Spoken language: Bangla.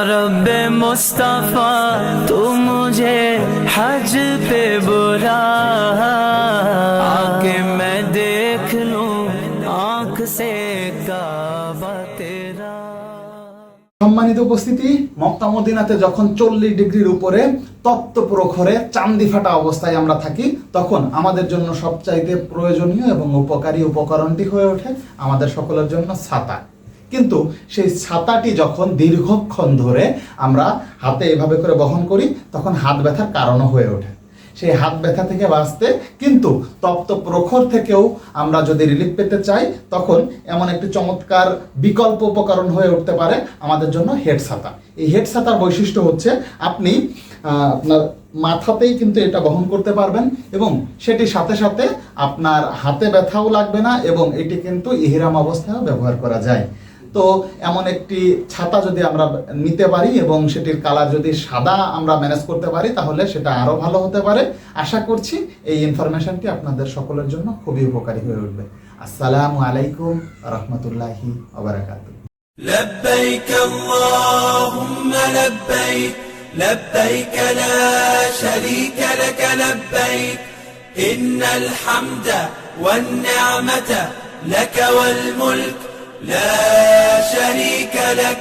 रब्बे मुस्तफा तू मुझे हज पे बुला, आके मैं देख लूं आँख से काबा तेरा। সম্মানিত উপস্থিতি, মক্কা মদিনাতে যখন 40 ডিগ্রির উপরে তপ্ত প্রখরে চান্দি ফাটা অবস্থায় আমরা থাকি, তখন আমাদের জন্য সবচাইতে প্রয়োজনীয় এবং উপকারী উপকরণটি হয়ে ওঠে আমাদের সকলের জন্য ছাতা। কিন্তু সেই ছাতাটি যখন দীর্ঘক্ষণ ধরে আমরা হাতে এভাবে করে বহন করি, তখন হাত ব্যথার কারণও হয়ে ওঠে। সেই হাত ব্যথা থেকে বাঁচতে কিন্তু তপ্ত প্রখর থেকেও আমরা যদি রিলিফ পেতে চাই, তখন এমন একটি চমৎকার বিকল্প উপকরণ হয়ে উঠতে পারে আমাদের জন্য হেড ছাতা। এই হেড ছাতার বৈশিষ্ট্য হচ্ছে আপনি আপনার মাথাতেই কিন্তু এটা বহন করতে পারবেন এবং সেটির সাথে সাথে আপনার হাতে ব্যথাও লাগবে না এবং এটি কিন্তু ইহরাম অবস্থায়ও ব্যবহার করা যায়। তো এমন একটি ছাতা যদি আমরা নিতে পারি এবং সেটির কালার যদি সাদা আমরা ম্যানেজ করতে পারি, তাহলে সেটা আরো ভালো হতে পারে। আশা করছি এই ইনফরমেশনটি আপনাদের সকলের জন্য খুবই উপকারী হয়ে উঠবে। আসসালামু আলাইকুম ওয়া রাহমাতুল্লাহি ওয়া বারাকাতুহু। لبيك اللهم لبيك لبيك لا شريك لك لبيك إن الحمد والنعمة لك والملك لا شريك لك.